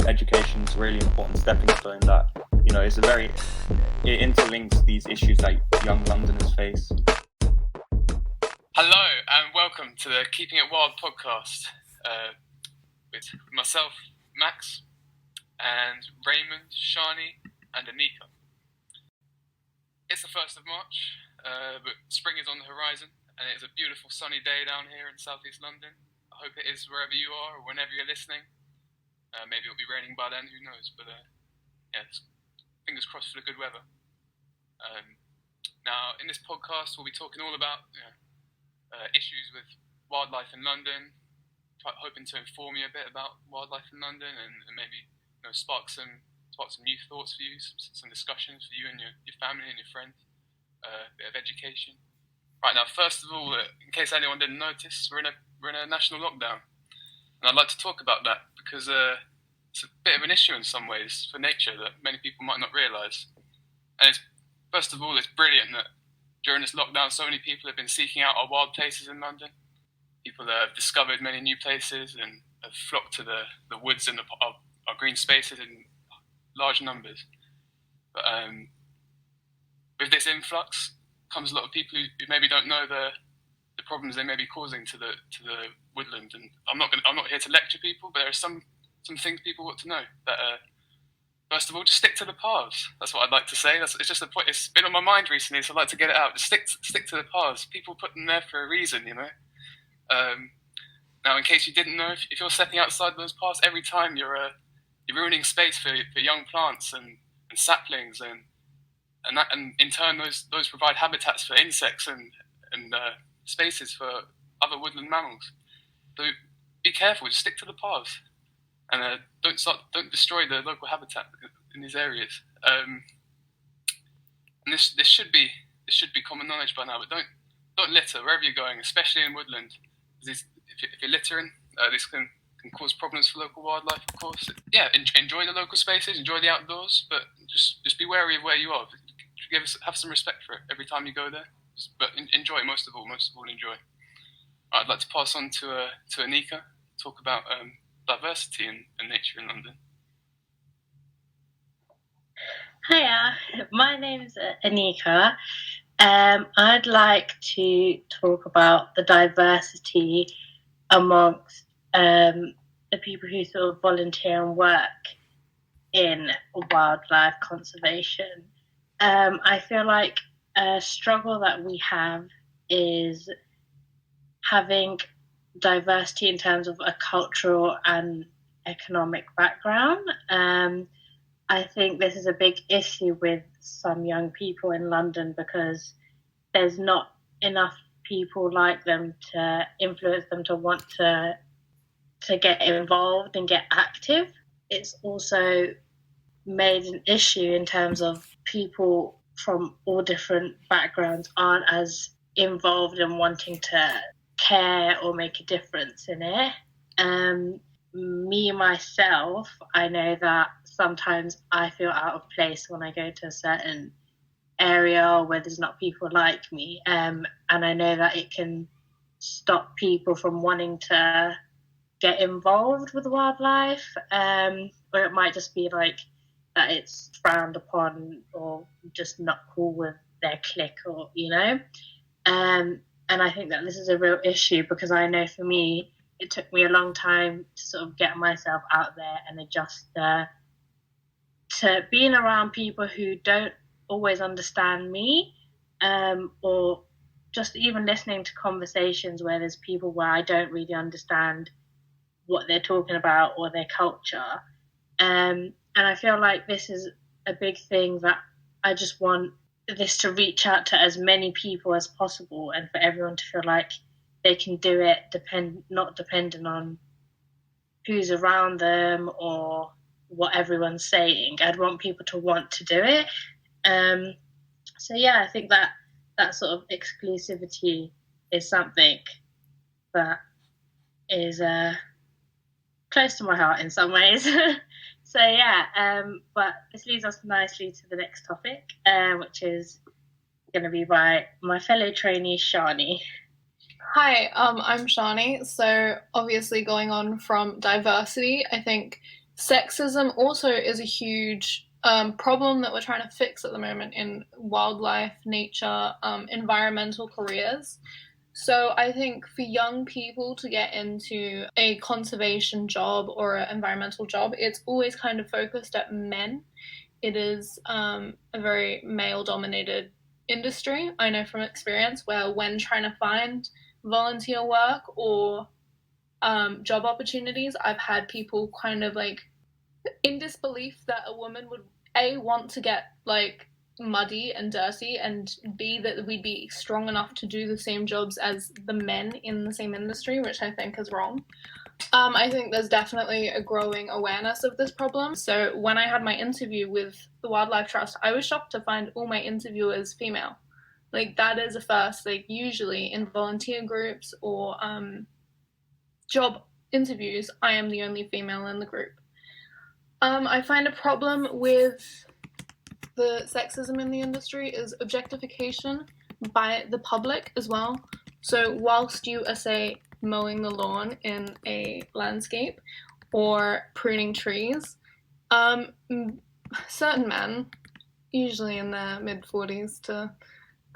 Education is a really important stepping stone that, it interlinks these issues that young Londoners face. Hello and welcome to the Keeping It Wild podcast with myself, Max, and Raymond, Sharnee and Anika. It's the 1st of March, but spring is on the horizon and it's a beautiful sunny day down here in southeast London. I hope it is wherever you are or whenever you're listening. Maybe it'll be raining by then, who knows, but fingers crossed for the good weather. Now, in this podcast, we'll be talking all about issues with wildlife in London, hoping to inform you a bit about wildlife in London and maybe spark some new thoughts for you, some discussions for you and your family and your friends, a bit of education. Right, now, first of all, in case anyone didn't notice, we're in a national lockdown. And I'd like to talk about that because it's a bit of an issue in some ways for nature that many people might not realise. And first of all, it's brilliant that during this lockdown, so many people have been seeking out our wild places in London. People have discovered many new places and have flocked to the woods and our green spaces in large numbers. But with this influx comes a lot of people who maybe don't know the problems they may be causing to the woodland. And I'm not here to lecture people, but there are some things people ought to know. That first of all, just stick to the paths. That's what I'd like to say. It's just a point. It's been on my mind recently, so I'd like to get it out. Just stick to the paths. People put them there for a reason, Now, in case you didn't know, if you're stepping outside those paths every time, you're ruining space for young plants and saplings, and in turn those provide habitats for insects and spaces for other woodland mammals. So be careful, just stick to the paths, and don't destroy the local habitat in these areas. And this should be common knowledge by now. But don't litter wherever you're going, especially in woodland. If you're littering, this can cause problems for local wildlife. Of course, enjoy the local spaces, enjoy the outdoors, but just be wary of where you are. Have some respect for it every time you go there. But enjoy most of all enjoy. I'd like to pass on to Anika, talk about diversity and nature in London. Hiya, my name's Anika. I'd like to talk about the diversity amongst the people who sort of volunteer and work in wildlife conservation. I feel like a struggle that we have is having diversity in terms of a cultural and economic background. I think this is a big issue with some young people in London because there's not enough people like them to influence them to want to get involved and get active. It's also made an issue in terms of people from all different backgrounds aren't as involved in wanting to care or make a difference in it. Me, myself, I know that sometimes I feel out of place when I go to a certain area where there's not people like me. And I know that it can stop people from wanting to get involved with wildlife, or it might just be like that it's frowned upon or just not cool with their clique, or and I think that this is a real issue because I know for me it took me a long time to sort of get myself out there and adjust to being around people who don't always understand me, or just even listening to conversations where there's people where I don't really understand what they're talking about or their culture. And I feel like this is a big thing that I just want this to reach out to as many people as possible and for everyone to feel like they can do it not dependent on who's around them or what everyone's saying. I'd want people to want to do it. So yeah, I think that sort of exclusivity is something that is close to my heart in some ways. So yeah, but this leads us nicely to the next topic, which is going to be by my fellow trainee, Sharnee. Hi, I'm Sharnee. So obviously going on from diversity, I think sexism also is a huge problem that we're trying to fix at the moment in wildlife, nature, environmental careers. So I think for young people to get into a conservation job or an environmental job, it's always kind of focused at men. It is a very male-dominated industry. I know from experience where when trying to find volunteer work or job opportunities, I've had people kind of like in disbelief that a woman would A, want to get like muddy and dirty, and B, that we'd be strong enough to do the same jobs as the men in the same industry, which I think is wrong. I think there's definitely a growing awareness of this problem. So when I had my interview with the Wildlife Trust, I was shocked to find all my interviewers female. Like that is a first. Like usually in volunteer groups or job interviews, I am the only female in the group. I find a problem with the sexism in the industry is objectification by the public as well. So whilst you are, say, mowing the lawn in a landscape or pruning trees, certain men, usually in their mid-40s to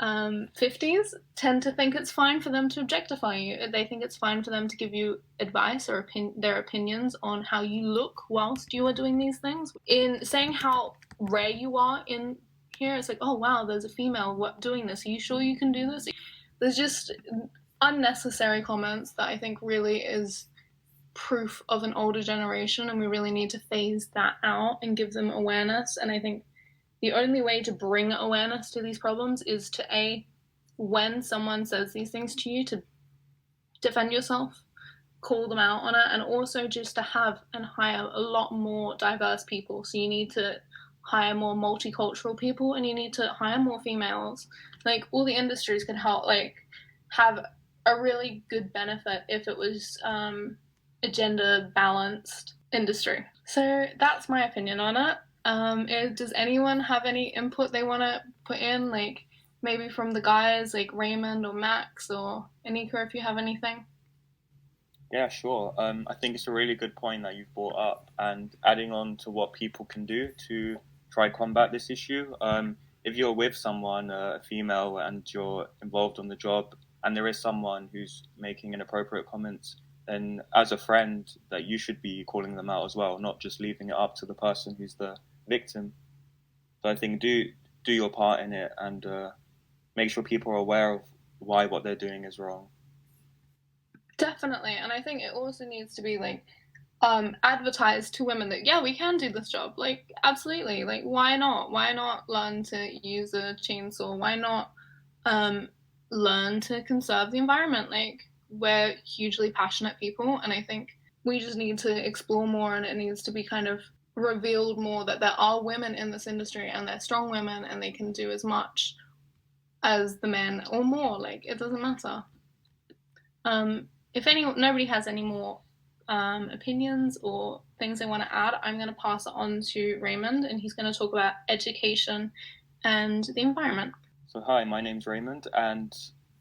50s, tend to think it's fine for them to objectify you. They think it's fine for them to give you advice or their opinions on how you look whilst you are doing these things. In saying how rare you are in here, it's like, oh wow, there's a female doing this. Are you sure you can do this? There's just unnecessary comments that I think really is proof of an older generation, and we really need to phase that out and give them awareness. And I think the only way to bring awareness to these problems is to A, when someone says these things to you, to defend yourself, call them out on it, and also just to have and hire a lot more diverse people. So you need to hire more multicultural people, and you need to hire more females. Like all the industries could help, like have a really good benefit if it was a gender balanced industry. So that's my opinion on it. Does anyone have any input they want to put in, like maybe from the guys like Raymond or Max or Anika, if you have anything? Yeah, sure. I think it's a really good point that you've brought up, and adding on to what people can do to try combat this issue. If you're with someone, a female, and you're involved on the job, and there is someone who's making inappropriate comments, then as a friend, that you should be calling them out as well, not just leaving it up to the person who's the victim. So I think do your part in it, and make sure people are aware of why what they're doing is wrong. Definitely, and I think it also needs to be like advertised to women that yeah, we can do this job. Like absolutely, like why not? Why not learn to use a chainsaw? Why not learn to conserve the environment? Like we're hugely passionate people, and I think we just need to explore more, and it needs to be kind of revealed more that there are women in this industry, and they're strong women, and they can do as much as the men or more. Like it doesn't matter. If nobody has any more opinions or things they want to add, I'm going to pass it on to Raymond, and he's going to talk about education and the environment. So hi, my name's Raymond, and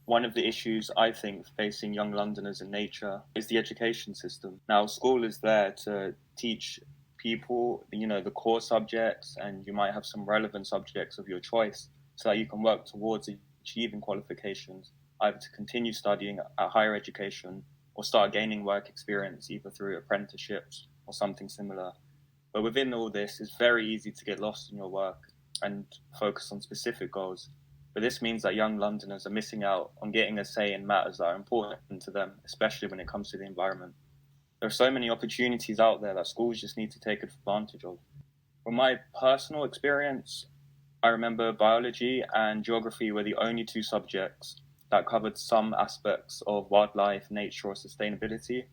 one of the issues I think facing young Londoners in nature is the education system. Now, school is there to teach people, the core subjects, and you might have some relevant subjects of your choice so that you can work towards achieving qualifications, either to continue studying at higher education or start gaining work experience either through apprenticeships or something similar. But within all this, it's very easy to get lost in your work and focus on specific goals. But this means that young Londoners are missing out on getting a say in matters that are important to them, especially when it comes to the environment. There are so many opportunities out there that schools just need to take advantage of. From my personal experience, I remember biology and geography were the only two subjects that covered some aspects of wildlife, nature, or sustainability.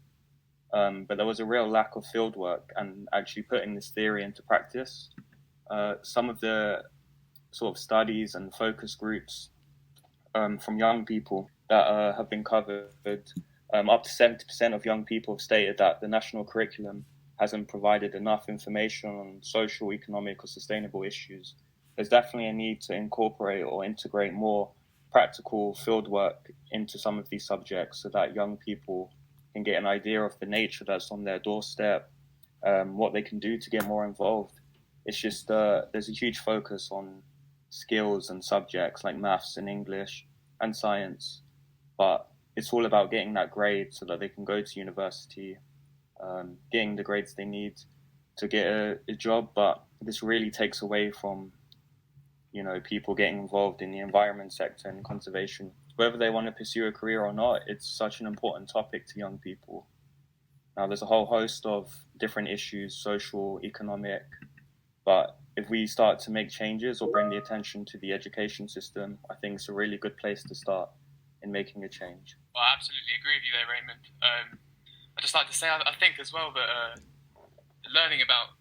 But there was a real lack of fieldwork and actually putting this theory into practice. Some of the sort of studies and focus groups from young people that have been covered, up to 70% of young people have stated that the national curriculum hasn't provided enough information on social, economic, or sustainable issues. There's definitely a need to incorporate or integrate more practical field work into some of these subjects so that young people can get an idea of the nature that's on their doorstep, what they can do to get more involved. It's just there's a huge focus on skills and subjects like maths and English and science, but it's all about getting that grade so that they can go to university, getting the grades they need to get a job. But this really takes away from, you know, people getting involved in the environment sector and conservation. Whether they want to pursue a career or not, it's such an important topic to young people. Now, there's a whole host of different issues, social, economic, but if we start to make changes or bring the attention to the education system, I think it's a really good place to start in making a change. Well, I absolutely agree with you there, Raymond. I'd just like to say, I think as well that learning about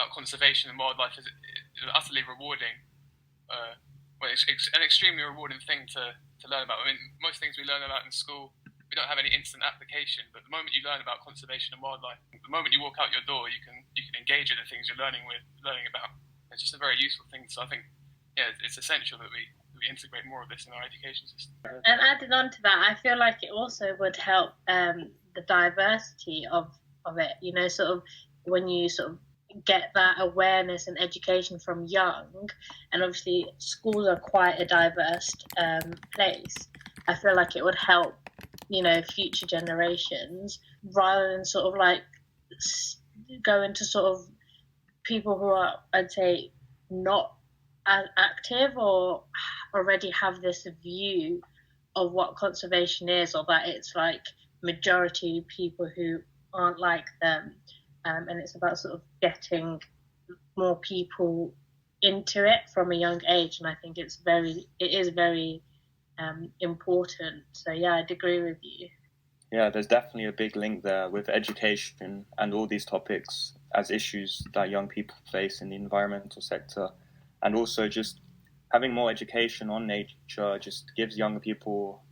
conservation and wildlife is utterly rewarding. Well, it's an extremely rewarding thing to learn about. I mean, most things we learn about in school, we don't have any instant application, but the moment you learn about conservation and wildlife, the moment you walk out your door, you can engage in the things you're learning about. It's just a very useful thing. So I think, yeah, it's essential that we integrate more of this in our education system. And adding on to that, I feel like it also would help the diversity of it. You know, sort of when you sort of get that awareness and education from young, and obviously schools are quite a diverse place. I feel like it would help, you know, future generations, rather than sort of like go into sort of people who are, I'd say, not as active or already have this view of what conservation is, or that it's like majority people who aren't like them. And it's about sort of getting more people into it from a young age, and I think it is very important. So yeah, I'd agree with you. Yeah, there's definitely a big link there with education and all these topics as issues that young people face in the environmental sector, and also just having more education on nature just gives younger people,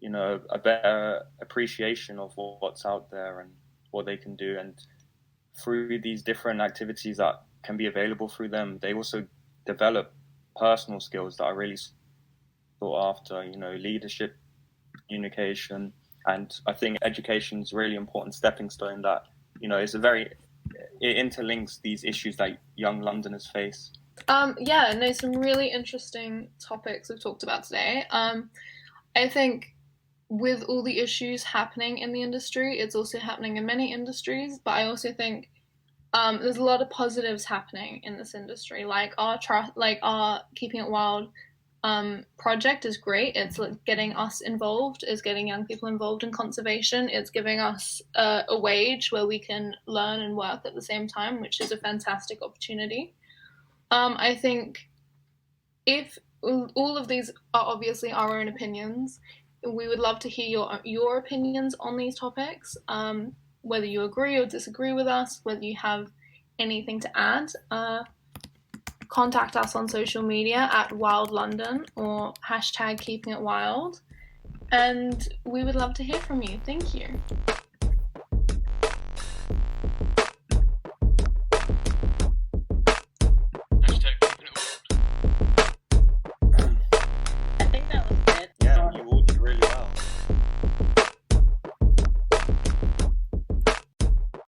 you know, a better appreciation of what's out there and what they can do. And through these different activities that can be available through them, they also develop personal skills that are really sought after, you know, leadership, communication. And I think education is a really important stepping stone that, you know, it interlinks these issues that young Londoners face. Yeah, no, some really interesting topics we've talked about today. I think with all the issues happening in the industry, it's also happening in many industries, but I also think there's a lot of positives happening in this industry. Like our Keeping It Wild project is great. It's getting us involved, it's getting young people involved in conservation. It's giving us a wage where we can learn and work at the same time, which is a fantastic opportunity. I think if all of these are obviously our own opinions, we would love to hear your opinions on these topics, whether you agree or disagree with us, whether you have anything to add. Contact us on social media at Wild London or #KeepingItWild, and we would love to hear from you. Thank you.